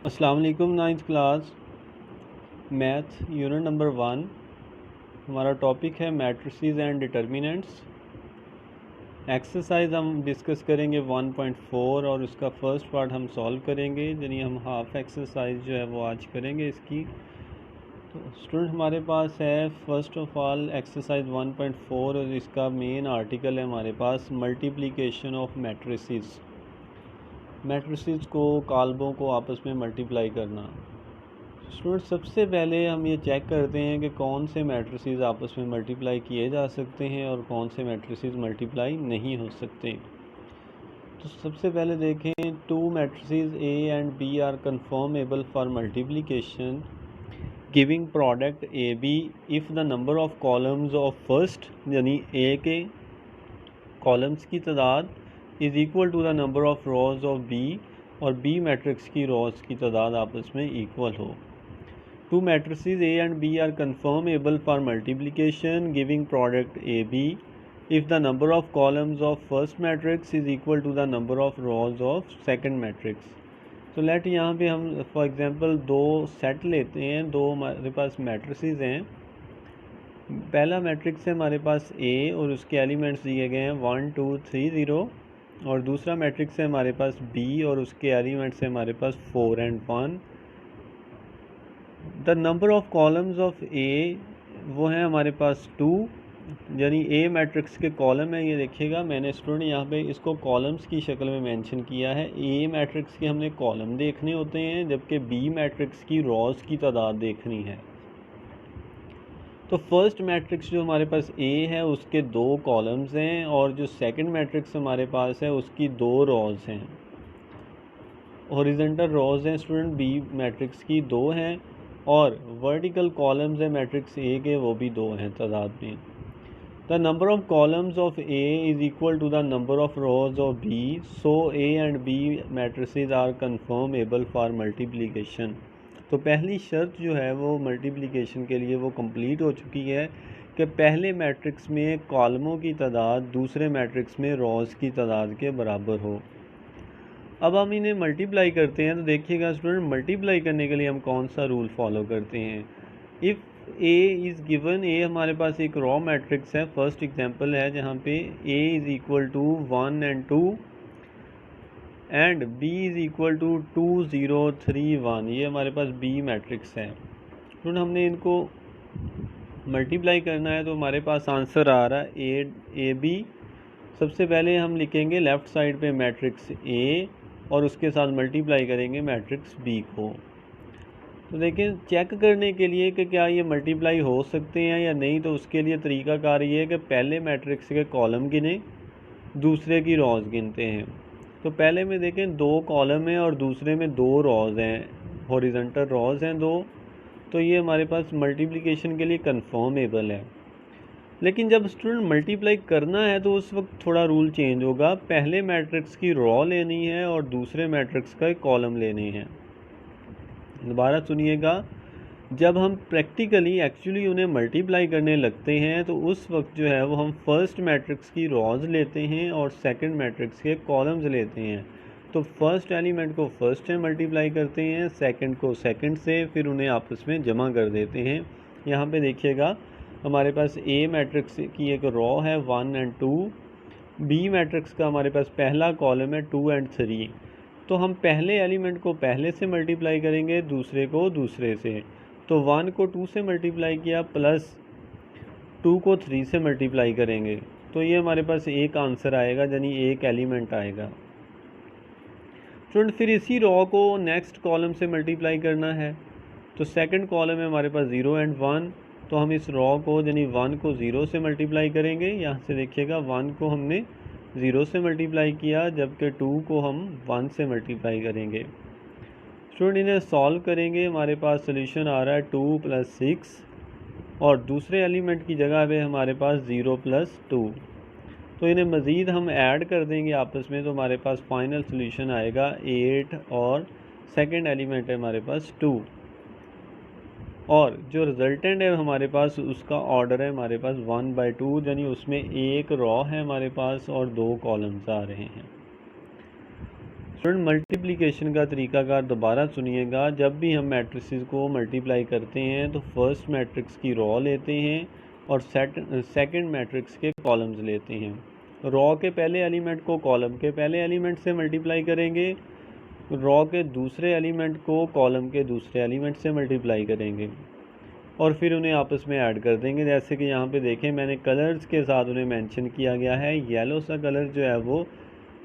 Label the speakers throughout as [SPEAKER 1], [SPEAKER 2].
[SPEAKER 1] अस्सलाम वालेकुम। Ninth class math unit number 1 हमारा टॉपिक है मैट्रिसेस एंड डिटर्मिनेंट्स। एक्सरसाइज हम डिस्कस करेंगे 1.4 और उसका फर्स्ट पार्ट हम सॉल्व करेंगे, यानी हम हाफ एक्सरसाइज जो है वो आज करेंगे इसकी। तो स्टूडेंट हमारे पास है फर्स्ट ऑफ ऑल एक्सरसाइज 1.4 और इसका मेन आर्टिकल है हमारे पास मल्टीप्लिकेशन ऑफ मैट्रिसेस। मैट्रिसेस को कॉलमों को आपस में मल्टीप्लाई करना। स्टूडेंट सबसे पहले हम ये चेक करते हैं कि कौन से मैट्रिसेस आपस में मल्टीप्लाई किए जा सकते हैं और कौन से मैट्रिसेस मल्टीप्लाई नहीं हो सकते। तो सबसे पहले देखें, two matrices A and B are conformable for multiplication giving product A B if the number of columns of first यानी ए के कॉलम्स की तादाद is equal to the number of rows of B और B matrix की rows की तादाद आपस में इक्वल हो। Two matrices A and B are conformable for multiplication giving product AB if the number of columns of first matrix is equal to the number of rows of second matrix. तो late यहाँ पे हम for example दो set लेते हैं, दो हमारे पास matrices हैं। पहला मैट्रिक्स है हमारे पास A और उसके एलिमेंट्स दिए गए हैं 1 2 3 0 और दूसरा मैट्रिक्स है हमारे पास B और उसके एलिमेंट्स है हमारे पास 4 and 1। The number of columns of A वो है हमारे पास 2, यानी ए मैट्रिक्स के कॉलम है। ये देखिएगा मैंने स्टूडेंट यहाँ पे इसको कॉलम्स की शक्ल में मेंशन किया है। ए मैट्रिक्स के हमने कॉलम देखने होते हैं जबकि बी मैट्रिक्स की रॉज की तादाद देखनी है। तो फर्स्ट मैट्रिक्स जो हमारे पास ए है उसके 2 कॉलम्स हैं और जो सेकंड मैट्रिक्स हमारे पास है उसकी 2 रॉज हैं। हॉरिजॉन्टल रॉज हैं स्टूडेंट बी मैट्रिक्स की 2 हैं और वर्टिकल कॉलम्स है मैट्रिक्स ए के वो भी 2 हैं तादाद में। The number of columns of A is equal to the number of rows of B, so A and B matrices are conformable for multiplication. तो पहली शर्त जो है वो मल्टीप्लिकेशन के लिए वो कंप्लीट हो चुकी है कि पहले मैट्रिक्स में कॉलमों की तादाद दूसरे मैट्रिक्स में रोज की तादाद के बराबर हो। अब हम इन्हें मल्टीप्लाई करते हैं तो देखिएगा स्टूडेंट, मल्टीप्लाई करने के लिए हम कौन सा रूल फॉलो करते हैं। If A is given, A हमारे पास एक रॉ मैट्रिक्स है, फर्स्ट एग्जांपल है जहाँ पे A is equal to 1 and 2 and B is equal to 2 0 3 1। ये हमारे पास बी मैट्रिक्स है। स्टूडेंट हमने इनको मल्टीप्लाई करना है तो हमारे पास आंसर आ रहा है ए बी। सबसे पहले हम लिखेंगे लेफ़्ट साइड पे मैट्रिक्स ए और उसके साथ मल्टीप्लाई करेंगे मैट्रिक्स बी को। तो देखें चेक करने के लिए कि क्या ये मल्टीप्लाई हो सकते हैं या नहीं, तो उसके लिए तरीकाकार ये है कि पहले मैट्रिक्स के कॉलम गिने दूसरे की रॉज गिनते हैं। तो पहले में देखें 2 कॉलम हैं और दूसरे में 2 रॉज हैं, हॉरिजॉन्टल रॉज हैं 2। तो ये हमारे पास मल्टीप्लिकेशन के लिए कन्फर्मेबल है। लेकिन जब स्टूडेंट मल्टीप्लाई करना है तो उस वक्त थोड़ा रूल चेंज होगा। पहले मैट्रिक्स की रॉ लेनी है और दूसरे मैट्रिक्स का कॉलम लेने हैं। दोबारा सुनिएगा, जब हम प्रैक्टिकली एक्चुअली उन्हें मल्टीप्लाई करने लगते हैं तो उस वक्त जो है वो हम फर्स्ट मैट्रिक्स की रॉज लेते हैं और सेकंड मैट्रिक्स के कॉलम्स लेते हैं। तो फर्स्ट एलिमेंट को फर्स्ट से मल्टीप्लाई करते हैं, सेकंड को सेकंड से, फिर उन्हें आपस में जमा कर देते हैं। यहाँ पे देखिएगा हमारे पास ए मैट्रिक्स की एक रॉ है 1 एंड 2, बी मैट्रिक्स का हमारे पास पहला कॉलम है 2 एंड 3। तो हम पहले एलिमेंट को पहले से मल्टीप्लाई करेंगे, दूसरे को दूसरे से। तो 1 को 2 से मल्टीप्लाई किया प्लस 2 को 3 से मल्टीप्लाई करेंगे, तो ये हमारे पास एक आंसर आएगा, यानी एक एलिमेंट आएगा। स्टूडेंट फिर इसी रॉ को नेक्स्ट कॉलम से मल्टीप्लाई करना है। तो सेकंड कॉलम है हमारे पास 0 एंड 1, तो हम इस रॉ को यानी 1 को 0 से मल्टीप्लाई करेंगे। यहाँ से देखिएगा 1 को हमने 0 से मल्टीप्लाई किया जबकि 2 को हम 1 से मल्टीप्लाई करेंगे। स्टूडेंट इन्हें सॉल्व करेंगे, हमारे पास सोल्यूशन आ रहा है 2 + 6 और दूसरे एलिमेंट की जगह पे हमारे पास 0 + 2। तो इन्हें मज़ीद हम ऐड कर देंगे आपस में, तो हमारे पास फाइनल सोल्यूशन आएगा 8 और सेकेंड एलिमेंट है हमारे पास 2 और जो रिजल्टेंट है हमारे पास उसका ऑर्डर है हमारे पास 1/2, यानी उसमें एक रॉ है हमारे पास और 2 कॉलम्स आ रहे हैं। स्टूडेंट मल्टीप्लिकेशन का तरीकाकार दोबारा सुनिएगा। जब भी हम मैट्रिसेस को मल्टीप्लाई करते हैं तो फर्स्ट मैट्रिक्स की रॉ लेते हैं और सेकंड मैट्रिक्स के कॉलम्स लेते हैं। रॉ के पहले एलिमेंट को कॉलम के पहले एलिमेंट से मल्टीप्लाई करेंगे, रॉ के दूसरे एलिमेंट को कॉलम के दूसरे एलिमेंट से मल्टीप्लाई करेंगे और फिर उन्हें आपस में ऐड कर देंगे। जैसे कि यहाँ पे देखें मैंने कलर्स के साथ उन्हें मेंशन किया गया है। येलो सा कलर जो है वो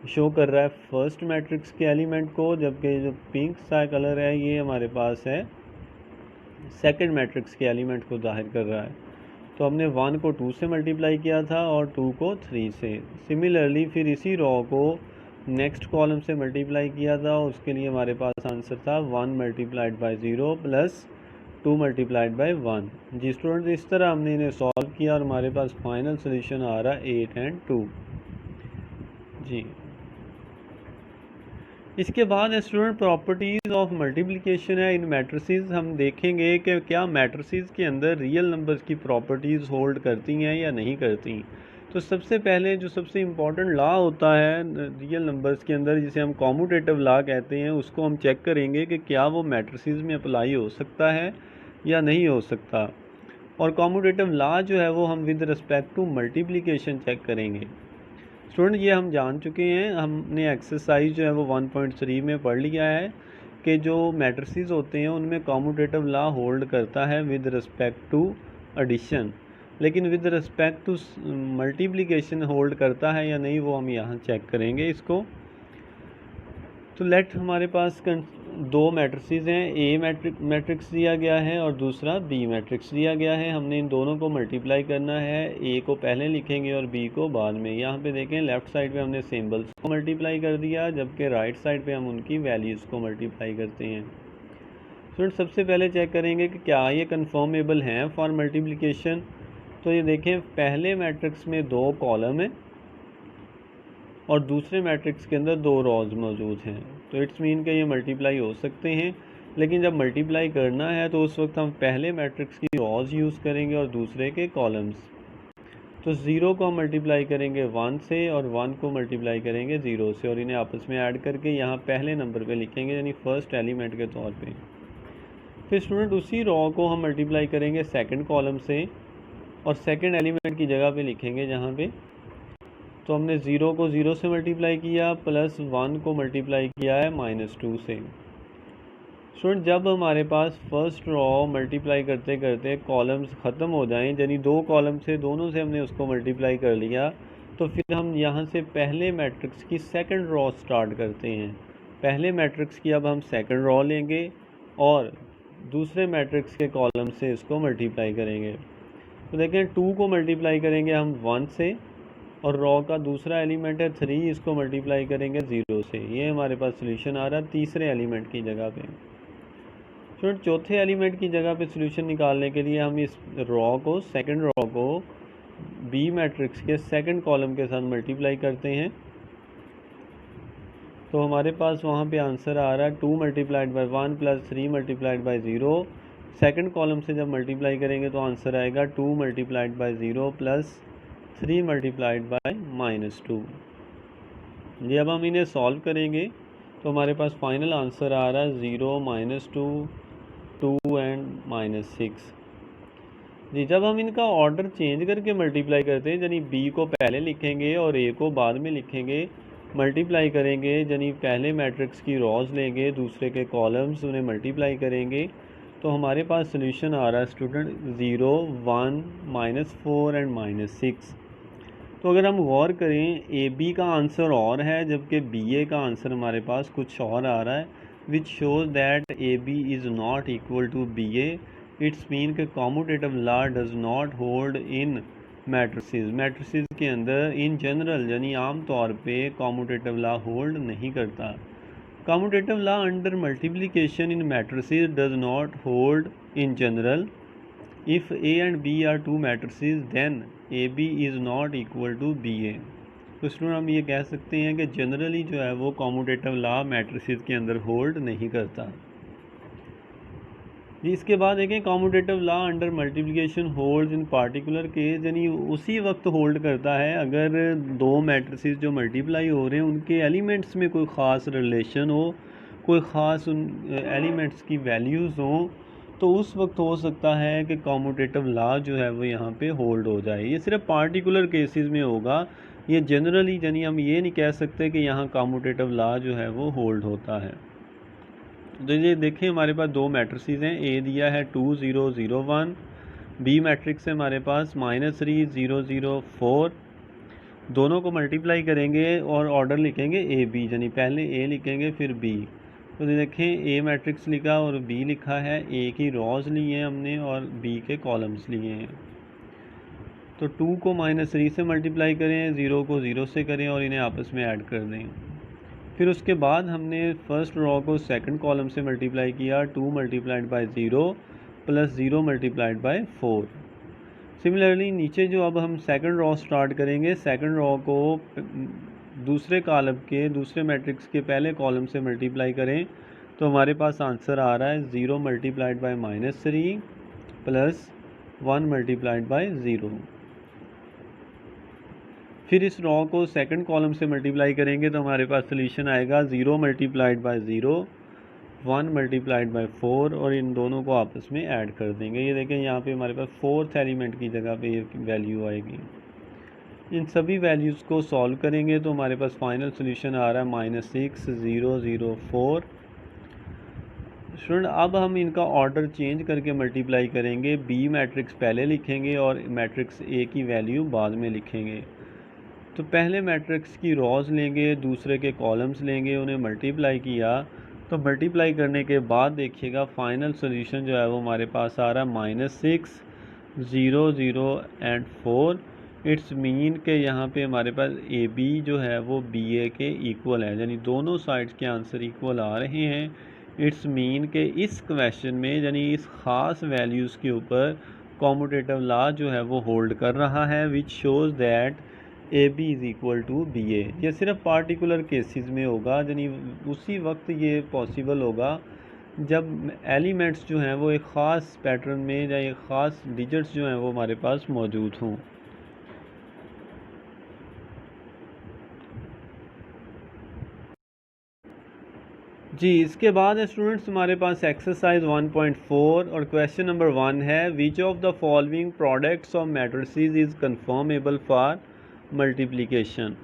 [SPEAKER 1] शो कर रहा है फर्स्ट मैट्रिक्स के एलिमेंट को, जबकि जो पिंक सा कलर है ये हमारे पास है सेकंड मैट्रिक्स के एलिमेंट को जाहिर कर रहा है। तो हमने 1 को 2 से मल्टीप्लाई किया था और 2 को 3 से। सिमिलरली फिर इसी रॉ को नेक्स्ट कॉलम से मल्टीप्लाई किया था, उसके लिए हमारे पास आंसर था 1 multiplied by 0 plus 2 multiplied by 1। जी स्टूडेंट, इस तरह हमने इन्हें सॉल्व किया और हमारे पास फाइनल सोल्यूशन आ रहा है 8 एंड 2। जी इसके बाद स्टूडेंट प्रॉपर्टीज़ ऑफ मल्टीप्लिकेशन है इन मैट्रिसेस। हम देखेंगे कि क्या मैट्रिसेस के अंदर रियल नंबर्स की प्रॉपर्टीज़ होल्ड करती हैं या नहीं करती। तो सबसे पहले जो सबसे इम्पॉर्टेंट लॉ होता है रियल नंबर्स के अंदर, जिसे हम कॉम्यूटेटिव लॉ कहते हैं, उसको हम चेक करेंगे कि क्या वो मैट्रिसेस में अप्लाई हो सकता है या नहीं हो सकता। और कॉम्यूटेटिव लॉ जो है वो हम with respect to multiplication check करेंगे। स्टूडेंट ये हम जान चुके हैं, हमने एक्सरसाइज जो है वो 1.3 में पढ़ लिया है कि जो मैट्रिसेस होते हैं उनमें कॉम्यूटेटिव लॉ होल्ड करता है विद रिस्पेक्ट टू एडिशन, लेकिन with respect to multiplication hold करता है या नहीं वो हम यहाँ चेक करेंगे इसको। तो लेट हमारे पास दो मैट्रिसेस हैं, ए मैट्रिक्स दिया गया है और दूसरा बी मैट्रिक्स दिया गया है। हमने इन दोनों को मल्टीप्लाई करना है, ए को पहले लिखेंगे और बी को बाद में। यहाँ पे देखें लेफ़्ट साइड पे हमने सिंबल्स को मल्टीप्लाई कर दिया, जबकि राइट साइड पे हम उनकी वैल्यूज़ को मल्टीप्लाई करते हैं। स्टूडेंट सबसे पहले चेक करेंगे कि क्या ये कन्फर्मेबल हैं फॉर मल्टीप्लिकेशन। तो ये देखें पहले मैट्रिक्स में 2 कॉलम है और दूसरे मैट्रिक्स के अंदर 2 रॉज मौजूद हैं, तो इट्स मीन कि ये मल्टीप्लाई हो सकते हैं। लेकिन जब मल्टीप्लाई करना है तो उस वक्त हम पहले मैट्रिक्स की रॉज यूज़ करेंगे और दूसरे के कॉलम्स। तो 0 को हम मल्टीप्लाई करेंगे 1 से और 1 को मल्टीप्लाई करेंगे 0 से, और इन्हें आपस में ऐड करके यहाँ पहले नंबर पे लिखेंगे, यानी फर्स्ट एलिमेंट के तौर पे। फिर स्टूडेंट उसी रॉ को हम मल्टीप्लाई करेंगे सेकंड कॉलम से और सेकंड एलिमेंट की जगह पे लिखेंगे जहाँ पे। तो हमने 0 को 0 से मल्टीप्लाई किया प्लस 1 को मल्टीप्लाई किया है -2 से। स्टूडेंट जब हमारे पास फर्स्ट रॉ मल्टीप्लाई करते करते कॉलम्स ख़त्म हो जाएं, यानी 2 कॉलम से दोनों से हमने उसको मल्टीप्लाई कर लिया, तो फिर हम यहाँ से पहले मैट्रिक्स की सेकंड रॉ स्टार्ट करते हैं। पहले मैट्रिक्स की अब हम सेकंड रॉ लेंगे और दूसरे मैट्रिक्स के कॉलम से इसको मल्टीप्लाई करेंगे। तो देखें 2 को मल्टीप्लाई करेंगे हम 1 से और रॉ का दूसरा एलिमेंट है 3, इसको मल्टीप्लाई करेंगे 0 से। ये हमारे पास सोल्यूशन आ रहा है तीसरे एलिमेंट की जगह पे। स्टूडेंट चौथे एलिमेंट की जगह पे सोल्यूशन निकालने के लिए हम इस रॉ को सेकंड रॉ को बी मैट्रिक्स के सेकंड कॉलम के साथ मल्टीप्लाई करते हैं। तो हमारे पास वहाँ पे आंसर आ रहा है 2 multiplied by 1 plus 3 multiplied by 0। Second column से जब मल्टीप्लाई करेंगे तो आंसर आएगा 2 multiplied by 0 plus 3 multiplied by -2। ये अब हम इन्हें सॉल्व करेंगे तो हमारे पास फाइनल आंसर आ रहा है 0 -2 2 एंड -6। जी जब हम इनका ऑर्डर चेंज करके मल्टीप्लाई करते हैं, यानी बी को पहले लिखेंगे और ए को बाद में लिखेंगे, मल्टीप्लाई करेंगे यानी पहले मैट्रिक्स की रॉज लेंगे, दूसरे के कॉलम्स उन्हें मल्टीप्लाई करेंगे, तो हमारे पास सोल्यूशन आ रहा है स्टूडेंट 0 1 -4 एंड -6। तो अगर हम गौर करें ए बी का आंसर और है जबकि बी ए का आंसर हमारे पास कुछ और आ रहा है, which shows that A B is not equal to B A. It's mean के commutative law does not hold in matrices के अंदर इन जनरल यानी आम तौर पे कॉम्यूटेटिव लॉ होल्ड नहीं करता। Commutative law under multiplication in matrices does not hold in general. If A and B are 2 matrices then A B is not equal to B A. तो student हम ये कह सकते हैं कि जनरली जो है वो कॉम्यूटेटिव लॉ मैट्रिसेस के अंदर होल्ड नहीं करता। जी इसके बाद देखें commutative law under multiplication holds इन पार्टिकुलर केस, यानी उसी वक्त होल्ड करता है अगर दो मैट्रिसेस जो मल्टीप्लाई हो रहे हैं उनके एलिमेंट्स में कोई ख़ास रिलेशन हो, कोई ख़ास उन एलिमेंट्स की वैल्यूज़ हों, तो उस वक्त हो सकता है कि कॉम्यूटेटिव लॉ जो है वो यहाँ पे होल्ड हो जाए। ये सिर्फ पार्टिकुलर केसेस में होगा, ये जनरली यानी हम ये नहीं कह सकते कि यहाँ कॉम्यूटेटिव लॉ जो है वो होल्ड होता है। तो ये देखें हमारे पास दो मैट्रिसेस हैं, ए दिया है 2 0 0 1, बी मैट्रिक्स है हमारे पास -3 0 0 4। दोनों को मल्टीप्लाई करेंगे और ऑर्डर लिखेंगे ए बी, यानी पहले ए लिखेंगे फिर बी। तो देखें ए मैट्रिक्स लिखा और बी लिखा है, ए की रॉज लिए हैं हमने और बी के कॉलम्स लिए हैं। तो 2 को -3 से मल्टीप्लाई करें, 0 को 0 से करें और इन्हें आपस में ऐड कर दें। फिर उसके बाद हमने फर्स्ट रॉ को सेकंड कॉलम से मल्टीप्लाई किया, 2 multiplied by 0 plus 0 multiplied by 4। Similarly नीचे जो अब हम सेकंड रॉ स्टार्ट करेंगे, सेकंड रॉ को दूसरे कॉलम के दूसरे मैट्रिक्स के पहले कॉलम से मल्टीप्लाई करें, तो हमारे पास आंसर आ रहा है 0 multiplied by -3 plus 1 multiplied by 0। फिर इस रॉ को सेकंड कॉलम से मल्टीप्लाई करेंगे तो हमारे पास सोल्यूशन आएगा 0 मल्टीप्लाइड बाय 0 1 मल्टीप्लाइड बाय 4, और इन दोनों को आपस में ऐड कर देंगे। ये देखें यहाँ पे हमारे पास फोर्थ एलिमेंट की जगह पे ये वैल्यू आएगी। इन सभी वैल्यूज़ को सॉल्व करेंगे तो हमारे पास फाइनल सोल्यूशन आ रहा है -6 0 0 4। स्टूडेंट अब हम इनका ऑर्डर चेंज करके मल्टीप्लाई करेंगे, बी मैट्रिक्स पहले लिखेंगे और मैट्रिक्स ए की वैल्यू बाद में लिखेंगे। तो पहले मैट्रिक्स की रॉज लेंगे, दूसरे के कॉलम्स लेंगे, उन्हें मल्टीप्लाई किया, तो मल्टीप्लाई करने के बाद देखिएगा फाइनल सोल्यूशन जो है वो हमारे पास आ रहा है -6 0 0 एंड 4। इट्स मीन के यहाँ पे हमारे पास ए बी जो है वो बी ए के इक्वल है, यानी दोनों साइड्स के आंसर इक्वल आ रहे हैं। इट्स मीन के इस क्वेश्चन में यानी इस ख़ास वैल्यूज़ के ऊपर कॉम्यूटेटिव लॉ जो है वो होल्ड कर रहा है, which shows that A B is equal to B A. ये सिर्फ पार्टिकुलर केसेस में होगा, यानी उसी वक्त ये पॉसिबल होगा जब एलिमेंट्स जो हैं वो एक ख़ास पैटर्न में या एक ख़ास डिजिट्स जो हैं वो हमारे पास मौजूद हों। जी इसके बाद है स्टूडेंट्स हमारे पास एक्सरसाइज 1.4 और क्वेश्चन नंबर 1 है, which of the following products of matrices is conformable for multiplication.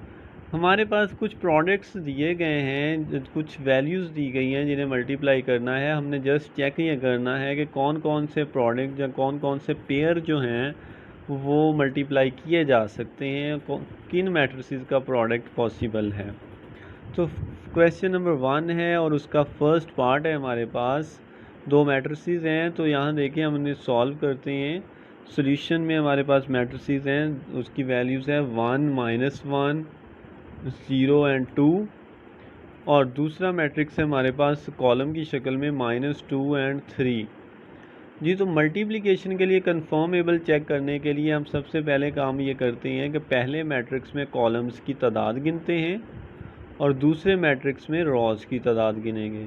[SPEAKER 1] हमारे पास कुछ प्रोडक्ट्स दिए गए हैं, कुछ वैल्यूज़ दी गई हैं जिन्हें मल्टीप्लाई करना है। हमने जस्ट चेक ये करना है कि कौन कौन से प्रोडक्ट या कौन कौन से पेयर जो हैं वो मल्टीप्लाई किए जा सकते हैं, किन मैट्रिसेस का प्रोडक्ट पॉसिबल है। तो क्वेश्चन नंबर 1 है और उसका फर्स्ट पार्ट है हमारे पास, दो मैट्रिसेस हैं। तो यहाँ देखिए हम इन्हें सॉल्व करते हैं। सॉल्यूशन में हमारे पास मैट्रिसेस हैं, उसकी वैल्यूज़ है 1 -1 0 एंड 2, और दूसरा मैट्रिक्स है हमारे पास कॉलम की शक्ल में -2 एंड 3। जी तो मल्टीप्लिकेशन के लिए कन्फर्मेबल चेक करने के लिए हम सबसे पहले काम ये करते हैं कि पहले मैट्रिक्स में कॉलम्स की तादाद गिनते हैं और दूसरे मैट्रिक्स में रॉज की तादाद गिनेंगे।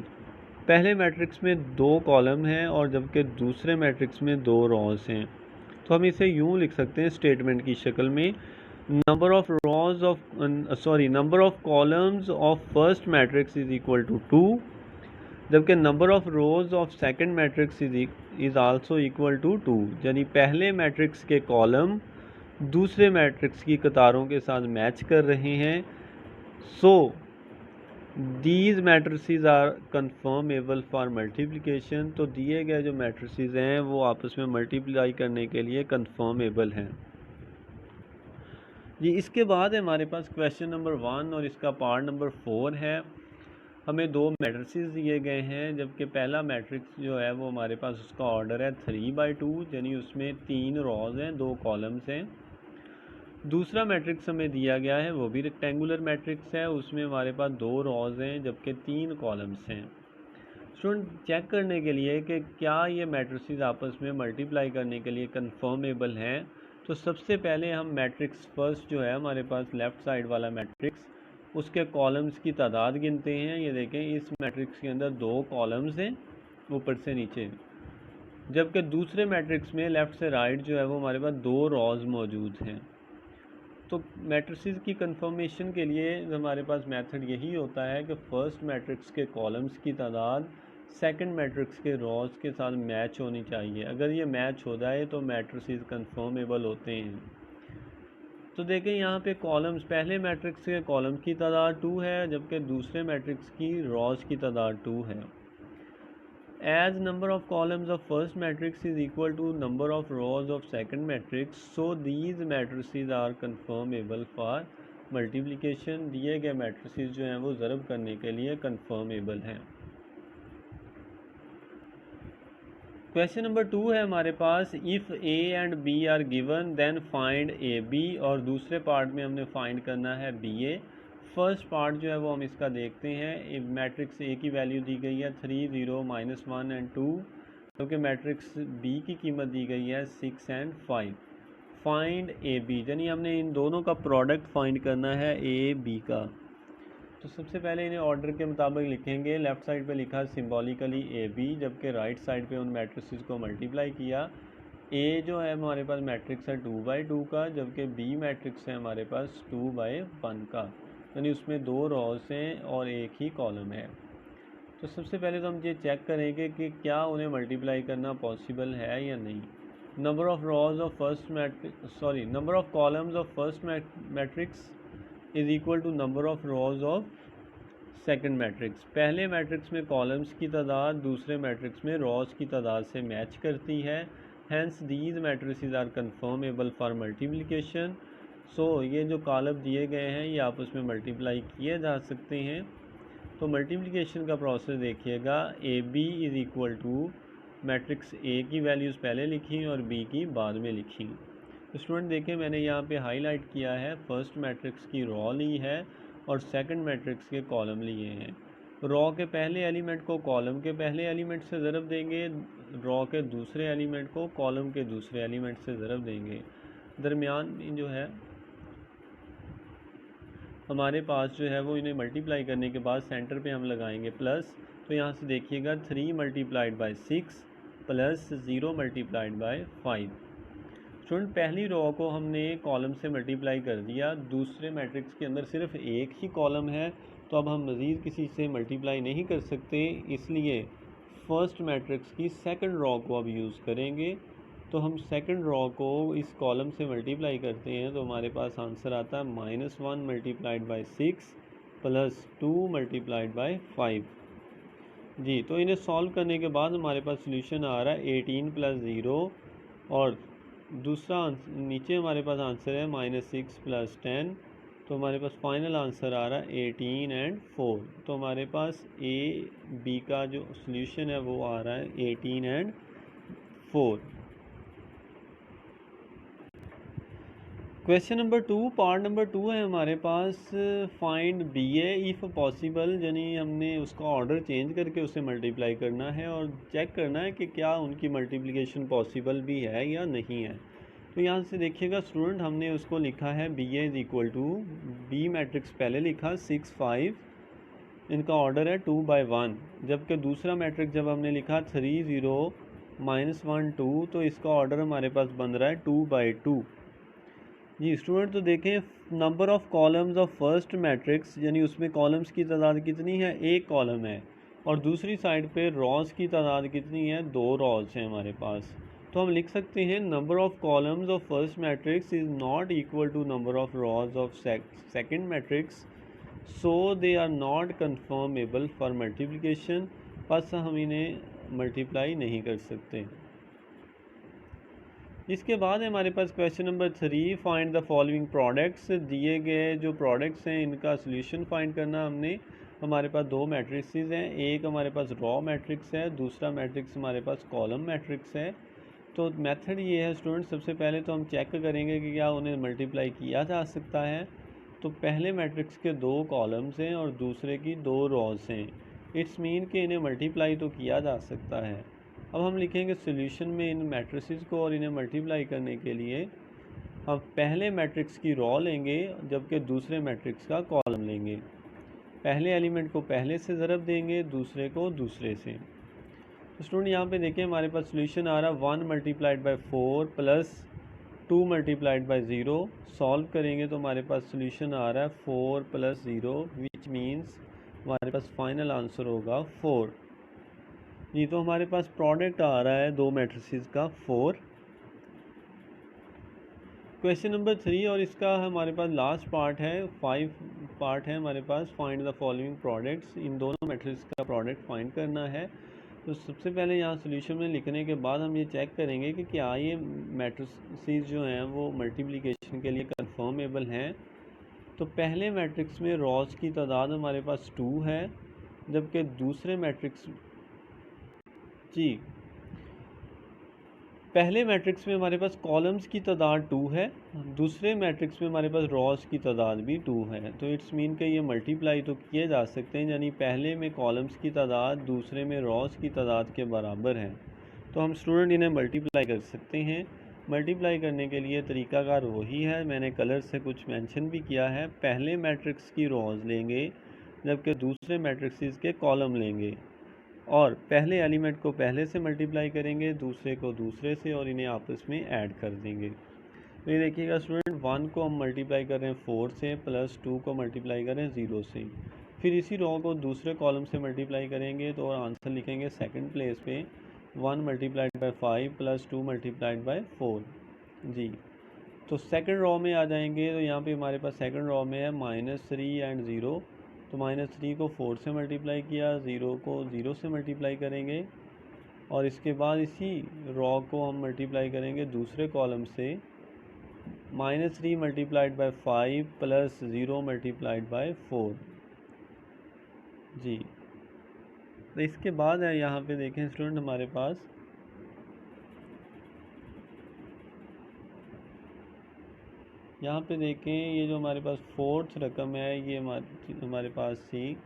[SPEAKER 1] पहले मैट्रिक्स में 2 कॉलम हैं और जबकि दूसरे मैट्रिक्स में 2 रॉज हैं, तो हम इसे यूँ लिख सकते हैं स्टेटमेंट की शक्ल में, number of columns of first matrix is equal to 2, जबकि number of rows of second matrix is also equal to 2, यानी पहले मैट्रिक्स के कॉलम दूसरे मैट्रिक्स की कतारों के साथ मैच कर रहे हैं। So these matrices are conformable for multiplication. तो दिए गए जो मैट्रिसेस हैं वो आपस में मल्टीप्लाई करने के लिए कन्फर्मेबल हैं। जी इसके बाद हमारे पास क्वेश्चन नंबर 1 और इसका पार्ट नंबर 4 है। हमें दो मैट्रिसेस दिए गए हैं, जबकि पहला मैट्रिक्स जो है वो हमारे पास उसका ऑर्डर है 3/2, यानी उसमें 3 रॉज हैं, 2 कॉलम्स हैं। दूसरा मैट्रिक्स हमें दिया गया है वो भी रेक्टेंगुलर मैट्रिक्स है, उसमें हमारे पास 2 रॉज हैं जबकि 3 कॉलम्स हैं। स्टूडेंट चेक करने के लिए कि क्या ये मैट्रिसेस आपस में मल्टीप्लाई करने के लिए कन्फर्मेबल हैं, तो सबसे पहले हम मैट्रिक्स फर्स्ट जो है हमारे पास लेफ़्ट साइड वाला मैट्रिक्स, उसके कॉलम्स की तादाद गिनते हैं। ये देखें इस मैट्रिक्स के अंदर 2 कॉलम्स हैं ऊपर से नीचे, जबकि दूसरे मैट्रिक्स में लेफ़्ट से राइट जो है वो हमारे पास 2 रॉज मौजूद हैं। तो मैट्रिसेस की कंफर्मेशन के लिए हमारे पास मेथड यही होता है कि फर्स्ट मैट्रिक्स के कॉलम्स की तादाद सेकंड मैट्रिक्स के रॉज के साथ मैच होनी चाहिए। अगर ये मैच हो जाए तो मैट्रिसेस कंफर्मेबल होते हैं। तो देखें यहाँ पे कॉलम्स, पहले मैट्रिक्स के कॉलम की तादाद 2 है, जबकि दूसरे मैट्रिक्स की रॉज की तादाद 2 है। As number of columns of first matrix is equal to number of rows of second matrix, so these matrices are conformable for multiplication। दिए गए matrices जो हैं वो ज़रब करने के लिए conformable हैं। क्वेश्चन नंबर 2 है हमारे पास, if A and B are given then find A B, और दूसरे पार्ट में हमने फाइंड करना है बी ए। फर्स्ट पार्ट जो है वो हम इसका देखते हैं। मैट्रिक्स ए की वैल्यू दी गई है 3 0 -1 एंड 2, क्योंकि मैट्रिक्स बी की कीमत दी गई है 6 एंड 5। फाइंड ए बी, यानी हमने इन दोनों का प्रोडक्ट फाइंड करना है ए बी का। तो सबसे पहले इन्हें ऑर्डर के मुताबिक लिखेंगे। लेफ़्ट साइड पे लिखा सिंबॉलिकली ए बी, जबकि राइट साइड पे उन मैट्रिसेस को मल्टीप्लाई किया। ए जो है हमारे पास मैट्रिक्स है 2/2 का, जबकि बी मैट्रिक्स है हमारे पास 2/1 का, यानी उसमें 2 रॉज हैं और एक ही कॉलम है। तो सबसे पहले तो हम ये चेक करेंगे कि क्या उन्हें मल्टीप्लाई करना पॉसिबल है या नहीं। Number of rows of number of columns of first matrix is equal to number of rows of second matrix. पहले मैट्रिक्स में कॉलम्स की तादाद दूसरे मैट्रिक्स में रॉज की तादाद से मैच करती है। Hence these matrices are conformable for multiplication. So ये जो कॉलम दिए गए हैं ये आपस में मल्टीप्लाई किए जा सकते हैं। तो मल्टीप्लिकेशन का प्रोसेस देखिएगा। A B is equal to matrix A की वैल्यूज़ पहले लिखी और बी की बाद में लिखी। तो स्टूडेंट देखें, मैंने यहाँ पे हाईलाइट किया है, फर्स्ट मैट्रिक्स की रॉ ली है और सेकंड मैट्रिक्स के कॉलम लिए हैं। रॉ के पहले एलिमेंट को कॉलम के पहले एलिमेंट से ज़रब देंगे, रॉ के दूसरे एलिमेंट को कॉलम के दूसरे एलिमेंट से ज़रब देंगे। दरमियान जो है हमारे पास जो है वो इन्हें मल्टीप्लाई करने के बाद सेंटर पे हम लगाएंगे प्लस। तो यहाँ से देखिएगा 3 multiplied by 6 plus 0 multiplied by 5। Student पहली रो को हमने कॉलम से मल्टीप्लाई कर दिया, दूसरे मैट्रिक्स के अंदर सिर्फ एक ही कॉलम है, तो अब हम मज़ीद किसी से मल्टीप्लाई नहीं कर सकते, इसलिए फ़र्स्ट मैट्रिक्स की सेकंड रो को अब यूज़ करेंगे। तो हम सेकंड रो को इस कॉलम से मल्टीप्लाई करते हैं तो हमारे पास आंसर आता है -1 multiplied by 6 plus 2 multiplied by 5। जी, तो इन्हें सॉल्व करने के बाद हमारे पास सोल्यूशन आ रहा है 18 + 0, और दूसरा नीचे हमारे पास आंसर है -6 + 10। तो हमारे पास फाइनल आंसर आ रहा है 18 एंड 4। तो हमारे पास ए बी का जो सोल्यूशन है वो आ रहा है 18 and 4। Question number 2, part number 2 है हमारे पास, find B A if possible, यानी हमने उसका ऑर्डर चेंज करके उसे मल्टीप्लाई करना है और चेक करना है कि क्या उनकी मल्टीप्लिकेशन पॉसिबल भी है या नहीं है। तो यहाँ से देखिएगा स्टूडेंट, हमने उसको लिखा है B A is equal to, B matrix पहले लिखा 6 5, इनका ऑर्डर है 2/1, जबकि दूसरा मैट्रिक्स जब हमने लिखा 3 0 -1 2, तो इसका ऑर्डर हमारे पास बन रहा है 2/2। जी स्टूडेंट, तो देखें number of columns of first matrix, यानी उसमें कॉलम्स की तादाद कितनी है, एक कॉलम है, और दूसरी साइड पे रॉज की तादाद कितनी है, 2 रॉज हैं हमारे पास। तो हम लिख सकते हैं number of columns of first matrix is not equal to number of rows of second matrix, so they are not conformable for multiplication. बस हम इन्हें मल्टीप्लाई नहीं कर सकते। इसके बाद हमारे पास question number 3, find the following products. दिए गए जो प्रोडक्ट्स हैं इनका सोल्यूशन फाइंड करना हमने। हमारे पास 2 मैट्रिक्सेस हैं, एक हमारे पास रॉ मैट्रिक्स है, दूसरा मैट्रिक्स हमारे पास कॉलम मैट्रिक्स है। तो मेथड ये है स्टूडेंट, सबसे पहले तो हम चेक करेंगे कि क्या उन्हें मल्टीप्लाई किया जा सकता है। तो पहले मैट्रिक्स के 2 कॉलम्स हैं और दूसरे की 2 रॉज हैं, इट्स मीन कि इन्हें मल्टीप्लाई तो किया जा सकता है। अब हम लिखेंगे सॉल्यूशन में इन मैट्रिसेस को, और इन्हें मल्टीप्लाई करने के लिए हम पहले मैट्रिक्स की रॉ लेंगे जबकि दूसरे मैट्रिक्स का कॉलम लेंगे। पहले एलिमेंट को पहले से ज़रब देंगे, दूसरे को दूसरे से। स्टूडेंट यहाँ पे देखें हमारे पास सोल्यूशन आ रहा है 1 multiplied by 4 plus 2 multiplied by 0। Solve करेंगे तो हमारे पास सोल्यूशन आ रहा है 4 प्लस 0, विच मीन्स हमारे पास फाइनल आंसर होगा 4। जी, तो हमारे पास प्रोडक्ट आ रहा है दो मैट्रिसेस का 4। क्वेश्चन नंबर 3 और इसका हमारे पास लास्ट पार्ट है, 5 पार्ट है हमारे पास। फाइंड द फॉलोइंग प्रोडक्ट्स, इन दोनों मैट्रिक्स का प्रोडक्ट फाइंड करना है। तो सबसे पहले यहाँ सोल्यूशन में लिखने के बाद हम ये चेक करेंगे कि क्या ये मैट्रिसेस जो हैं वो मल्टीप्लिकेशन के लिए कन्फर्मेबल हैं। तो पहले मैट्रिक्स में रॉस की तादाद हमारे पास 2 है, जबकि दूसरे मैट्रिक्स पहले मैट्रिक्स में हमारे पास कॉलम्स की तादाद 2 है, दूसरे मैट्रिक्स में हमारे पास रॉस की तादाद भी 2 है। तो इट्स मीन कि ये मल्टीप्लाई तो किए जा सकते हैं, यानी पहले में कॉलम्स की तादाद दूसरे में रॉस की तादाद के बराबर है। तो हम स्टूडेंट इन्हें मल्टीप्लाई कर सकते हैं। मल्टीप्लाई करने के लिए तरीकाकार वही है, मैंने कलर से कुछ मेंशन भी किया है। पहले मैट्रिक्स की रॉज लेंगे, जबकि दूसरे मैट्रिक्स के कॉलम लेंगे, और पहले एलिमेंट को पहले से मल्टीप्लाई करेंगे, दूसरे को दूसरे से, और इन्हें आपस में ऐड कर देंगे। तो ये देखिएगा स्टूडेंट, 1 को हम मल्टीप्लाई कर रहे हैं 4 से, प्लस 2 को मल्टीप्लाई कर रहे हैं 0 से। फिर इसी रो को दूसरे कॉलम से मल्टीप्लाई करेंगे तो आंसर लिखेंगे सेकंड प्लेस पे 1 multiplied by 5 plus 2 multiplied by 4। जी, तो सेकंड रो में आ जाएंगे। तो यहाँ पे हमारे पास सेकंड रो में है -3 एंड 0। तो -3 को 4 से मल्टीप्लाई किया, 0 को 0 से मल्टीप्लाई करेंगे, और इसके बाद इसी रॉ को हम मल्टीप्लाई करेंगे दूसरे कॉलम से -3 multiplied by 5 plus 0 multiplied by 4। जी, तो इसके बाद है यहाँ पे देखें स्टूडेंट हमारे पास यहाँ पे देखें, ये जो हमारे पास फोर्थ रकम है ये हमारे पास थी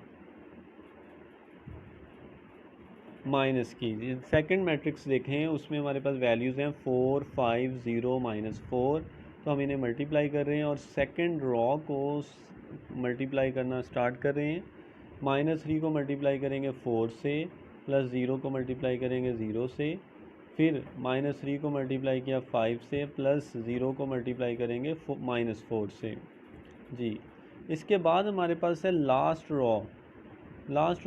[SPEAKER 1] माइनस की। सेकंड मैट्रिक्स देखें, उसमें हमारे पास वैल्यूज़ हैं 4 5 0 -4। तो हम इन्हें मल्टीप्लाई कर रहे हैं और सेकंड रॉ को मल्टीप्लाई करना स्टार्ट कर रहे हैं। -3 को मल्टीप्लाई करेंगे 4 से, प्लस 0 को मल्टीप्लाई करेंगे 0 से, फिर -3 को मल्टीप्लाई किया 5 से, प्लस 0 को मल्टीप्लाई करेंगे -4 से। जी, इसके बाद हमारे पास है लास्ट रॉ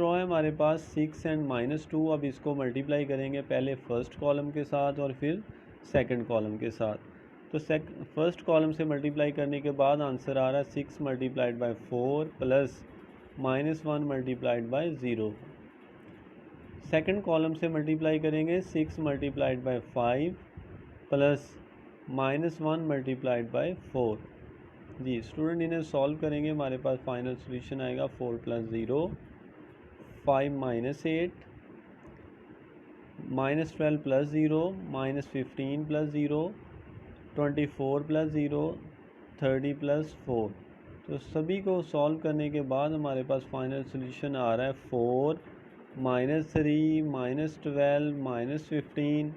[SPEAKER 1] है हमारे पास 6 एंड -2। अब इसको मल्टीप्लाई करेंगे पहले फर्स्ट कॉलम के साथ और फिर सेकंड कॉलम के साथ। तो फर्स्ट कॉलम से मल्टीप्लाई करने के बाद आंसर आ रहा है 6 multiplied by 4 plus -1 multiplied by 0। Second column से मल्टीप्लाई करेंगे 6 multiplied by 5 plus -1 multiplied by 4। जी स्टूडेंट, इन्हें सॉल्व करेंगे, हमारे पास फाइनल सोल्यूशन आएगा 4 + 0 5 - 8 -12 + 0 -15 + 0 24 + 0 30 + 4। तो सभी को सॉल्व करने के बाद हमारे पास फाइनल सोल्यूशन आ रहा है 4 -3 -12 -15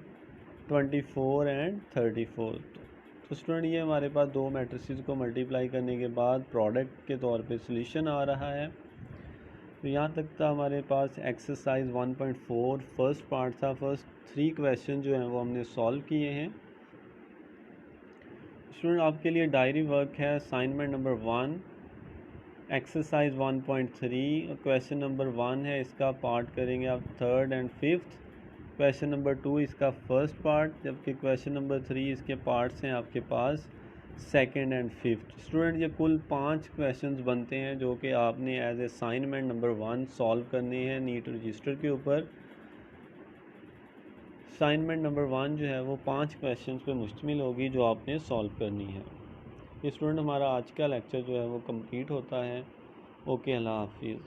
[SPEAKER 1] 24 एंड 34। तो स्टूडेंट, ये हमारे पास दो मैट्रिसेस को मल्टीप्लाई करने के बाद प्रोडक्ट के तौर पे सोल्यूशन आ रहा है। तो यहाँ तक था हमारे पास एक्सरसाइज 1.4 फर्स्ट पार्ट था। फर्स्ट 3 क्वेश्चन जो हैं वो हमने सॉल्व किए हैं। स्टूडेंट, आपके लिए डायरी वर्क है assignment number 1 exercise 1.3। Question number 1 है, इसका पार्ट करेंगे आप 3rd and 5th। Question number 2 इसका फर्स्ट पार्ट, जबकि क्वेश्चन नंबर 3 इसके पार्ट्स हैं आपके पास 2nd एंड 5th। स्टूडेंट, ये कुल 5 क्वेश्चंस बनते हैं जो कि आपने एज असाइनमेंट नंबर 1 सॉल्व करने हैं नीट रजिस्टर के ऊपर। असाइनमेंट नंबर 1 जो है वो 5 क्वेश्चंस पे मुश्तमिल होगी जो आपने सॉल्व करनी है। ये स्टूडेंट, हमारा आज का लेक्चर जो है वो कंप्लीट होता है। ओके, अल्लाह हाफिज़।